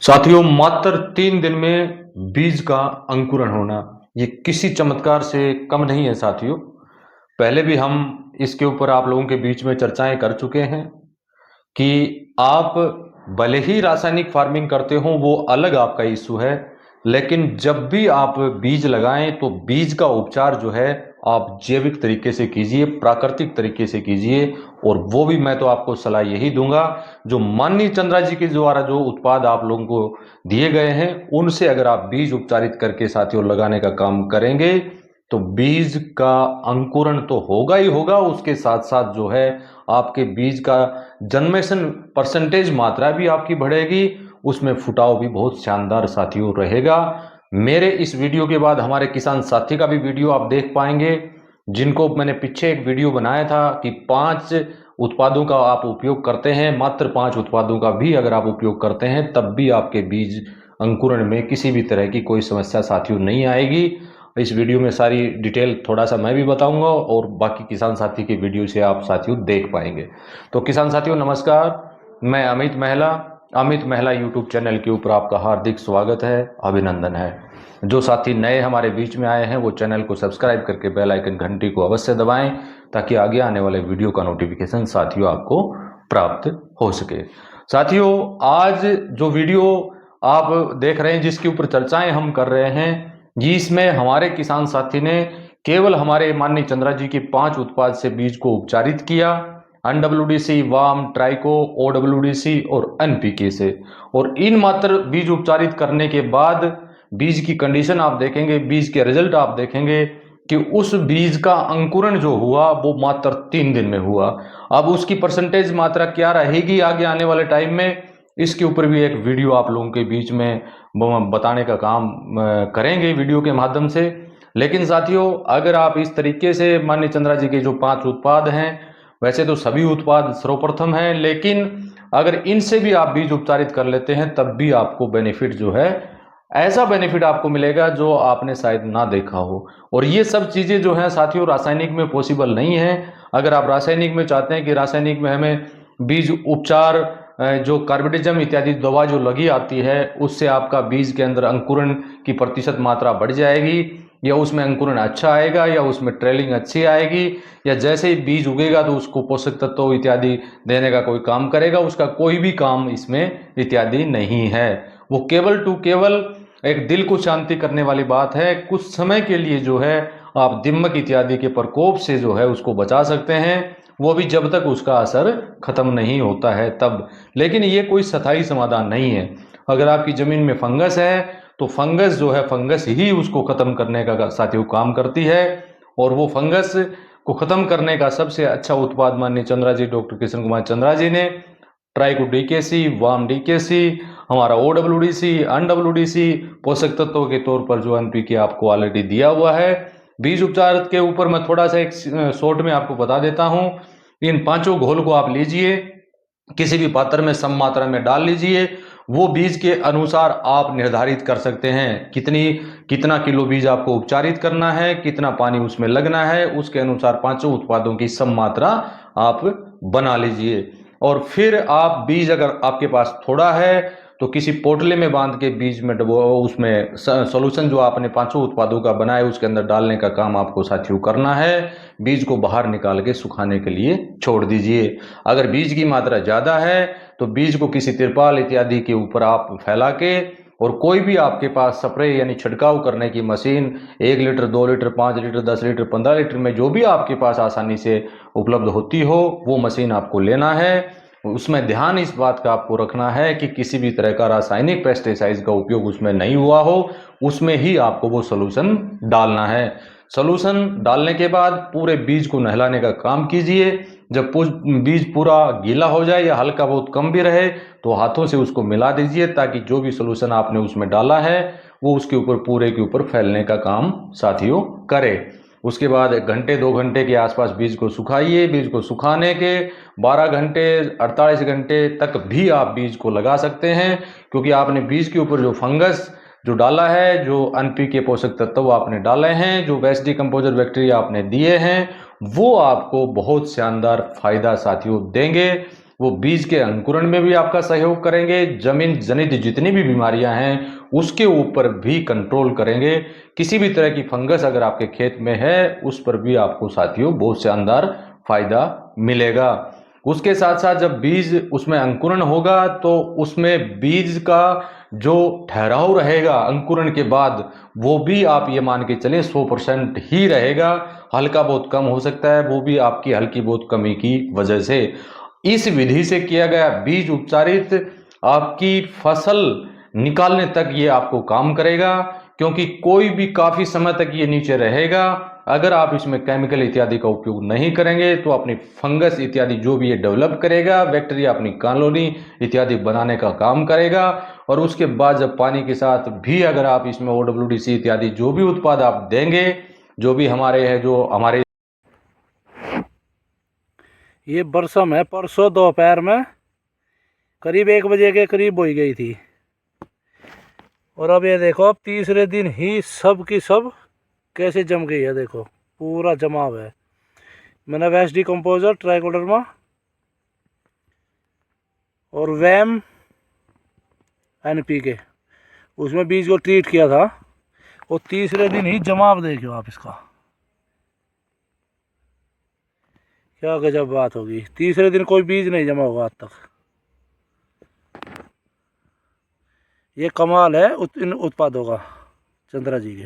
साथियों, मात्र 3 दिन में बीज का अंकुरण होना ये किसी चमत्कार से कम नहीं है। साथियों, पहले भी हम इसके ऊपर आप लोगों के बीच में चर्चाएं कर चुके हैं कि आप भले ही रासायनिक फार्मिंग करते हो, वो अलग आपका इशू है, लेकिन जब भी आप बीज लगाएं तो बीज का उपचार जो है आप जैविक तरीके से कीजिए, प्राकृतिक तरीके से कीजिए। और वो भी मैं तो आपको सलाह यही दूंगा, जो माननीय चंद्रा जी के द्वारा जो उत्पाद आप लोगों को दिए गए हैं उनसे अगर आप बीज उपचारित करके साथियों लगाने का काम करेंगे तो बीज का अंकुरण तो होगा ही होगा, उसके साथ साथ जो है आपके बीज का जन्मेशन परसेंटेज मात्रा भी आपकी बढ़ेगी, उसमें फुटाव भी बहुत शानदार साथियों रहेगा। मेरे इस वीडियो के बाद हमारे किसान साथी का भी वीडियो आप देख पाएंगे, जिनको मैंने पीछे एक वीडियो बनाया था कि 5 उत्पादों का आप उपयोग करते हैं, मात्र 5 उत्पादों का भी अगर आप उपयोग करते हैं तब भी आपके बीज अंकुरण में किसी भी तरह की कोई समस्या साथियों नहीं आएगी। इस वीडियो में सारी डिटेल थोड़ा सा मैं भी बताऊंगा और बाकी किसान साथी के वीडियो से आप साथियों देख पाएंगे। तो किसान साथियों नमस्कार, मैं अमित महिला यूट्यूब चैनल के ऊपर आपका हार्दिक स्वागत है, अभिनंदन है। जो साथी नए हमारे बीच में आए हैं वो चैनल को सब्सक्राइब करके बेल आइकन घंटी को अवश्य दबाएं, ताकि आगे आने वाले वीडियो का नोटिफिकेशन साथियों आपको प्राप्त हो सके। साथियों, आज जो वीडियो आप देख रहे हैं, जिसके ऊपर चर्चाएं हम कर रहे हैं, जिसमें हमारे किसान साथी ने केवल हमारे माननीय चंद्रा जी के 5 उत्पाद से बीज को उपचारित किया, NWDC, वाम, ट्राइको, OWDC और NPK से। और इन मात्र बीज उपचारित करने के बाद बीज की कंडीशन आप देखेंगे, बीज के रिजल्ट आप देखेंगे कि उस बीज का अंकुरण जो हुआ वो मात्र 3 दिन में हुआ। अब उसकी परसेंटेज मात्रा क्या रहेगी आगे आने वाले टाइम में, इसके ऊपर भी एक वीडियो आप लोगों के बीच में बताने का काम करेंगे वीडियो के माध्यम से। लेकिन साथियों, अगर आप इस तरीके से माननीय चंद्रा जी के जो 5 उत्पाद हैं, वैसे तो सभी उत्पाद सर्वप्रथम हैं, लेकिन अगर इनसे भी आप बीज उपचारित कर लेते हैं तब भी आपको बेनिफिट जो है, ऐसा बेनिफिट आपको मिलेगा जो आपने शायद ना देखा हो। और ये सब चीज़ें जो हैं साथियों रासायनिक में पॉसिबल नहीं है। अगर आप रासायनिक में चाहते हैं कि रासायनिक में हमें बीज उपचार जो कार्बेटिज्म इत्यादि दवा जो लगी आती है उससे आपका बीज के अंदर अंकुरण की प्रतिशत मात्रा बढ़ जाएगी, या उसमें अंकुरण अच्छा आएगा, या उसमें ट्रेलिंग अच्छी आएगी, या जैसे ही बीज उगेगा तो उसको पोषक तत्व इत्यादि देने का कोई काम करेगा, उसका कोई भी काम इसमें इत्यादि नहीं है। वो केवल टू केवल एक दिल को शांति करने वाली बात है। कुछ समय के लिए जो है आप दिमक इत्यादि के प्रकोप से जो है उसको बचा सकते हैं, वो भी जब तक उसका असर खत्म नहीं होता है तब। लेकिन ये कोई स्थायी समाधान नहीं है। अगर आपकी जमीन में फंगस है तो फंगस जो है, फंगस ही उसको खत्म करने का साथियों काम करती है। और वो फंगस को खत्म करने का सबसे अच्छा उत्पाद माननीय चंद्रा जी, डॉक्टर किशन कुमार चंद्रा जी ने ट्राइको डीकेसी, वाम डीकेसी, हमारा OWDC, NWDC पोषक तत्वों के तौर पर जो NPK आपको ऑलरेडी दिया हुआ है। बीज उपचार के ऊपर मैं थोड़ा सा एक शॉर्ट में आपको बता देता हूं। इन 5 घोल को आप लीजिए, किसी भी पात्र में सम मात्रा में डाल लीजिए। वो बीज के अनुसार आप निर्धारित कर सकते हैं कितना किलो बीज आपको उपचारित करना है, कितना पानी उसमें लगना है, उसके अनुसार 5 उत्पादों की सम मात्रा आप बना लीजिए। और फिर आप बीज अगर आपके पास थोड़ा है तो किसी पोटले में बांध के बीज में डबो, उसमें सॉल्यूशन जो आपने 5 उत्पादों का बनाया उसके अंदर डालने का काम आपको साथियों करना है। बीज को बाहर निकाल के सुखाने के लिए छोड़ दीजिए। अगर बीज की मात्रा ज़्यादा है तो बीज को किसी तिरपाल इत्यादि के ऊपर आप फैला के, और कोई भी आपके पास स्प्रे यानी छिड़काव करने की machine 1 litre, 2 litre, 5 litre, 10 litre, 15 litre में जो भी आपके पास आसानी से उपलब्ध होती हो वो मशीन आपको लेना है। उसमें ध्यान इस बात का आपको रखना है कि किसी भी तरह का रासायनिक पेस्टिसाइड का उपयोग उसमें नहीं हुआ हो, उसमें ही आपको वो सोल्यूशन डालना है। सोल्यूशन डालने के बाद पूरे बीज को नहलाने का काम कीजिए। जब बीज पूरा गीला हो जाए या हल्का बहुत कम भी रहे तो हाथों से उसको मिला दीजिए, ताकि जो भी सोल्यूशन आपने उसमें डाला है वो उसके ऊपर पूरे के ऊपर फैलने का काम साथियों करे। उसके बाद 1 घंटे 2 घंटे के आसपास बीज को सुखाइए। बीज को सुखाने के 12 घंटे 48 घंटे तक भी आप बीज को लगा सकते हैं, क्योंकि आपने बीज के ऊपर जो फंगस जो डाला है, जो NPK पोषक तत्व आपने डाले हैं, जो वेस्ट डिकम्पोजर बैक्टीरिया आपने दिए हैं, वो आपको बहुत शानदार फायदा साथियों देंगे। वो बीज के अंकुरण में भी आपका सहयोग करेंगे, जमीन जनित जितनी भी बीमारियां हैं उसके ऊपर भी कंट्रोल करेंगे। किसी भी तरह की फंगस अगर आपके खेत में है उस पर भी आपको साथियों बहुत शानदार फायदा मिलेगा। उसके साथ साथ जब बीज उसमें अंकुरण होगा तो उसमें बीज का जो ठहराव रहेगा अंकुरण के बाद वो भी आप ये मान के चलें 100% ही रहेगा, हल्का बहुत कम हो सकता है, वो भी आपकी हल्की बहुत कमी की वजह से। इस विधि से किया गया बीज उपचारित आपकी फसल निकालने तक ये आपको काम करेगा, क्योंकि कोई भी काफी समय तक ये नीचे रहेगा। अगर आप इसमें केमिकल इत्यादि का उपयोग नहीं करेंगे तो अपनी फंगस इत्यादि जो भी ये डेवलप करेगा, बैक्टीरिया अपनी कॉलोनी इत्यादि बनाने का काम करेगा। और उसके बाद जब पानी के साथ भी अगर आप इसमें OWDC इत्यादि जो भी उत्पाद आप देंगे, जो भी हमारे हैं, जो हमारे ये बरसम है, परसों दोपहर में करीब 1 बजे के करीब बोई गई थी। और अब ये देखो, अब तीसरे दिन ही सब की सब कैसे जम गई है, देखो पूरा जमाव है। मैंने वेस्ट डिकम्पोजर ट्राइकोडर्मा और वैम NPK उसमें बीज को ट्रीट किया था, और तीसरे दिन ही जमाव देखो आप इसका, क्या गजब बात होगी। तीसरे दिन कोई बीज नहीं जमा होगा आज तक। ये कमाल है इन उत्पादों का, चंद्रा जी के।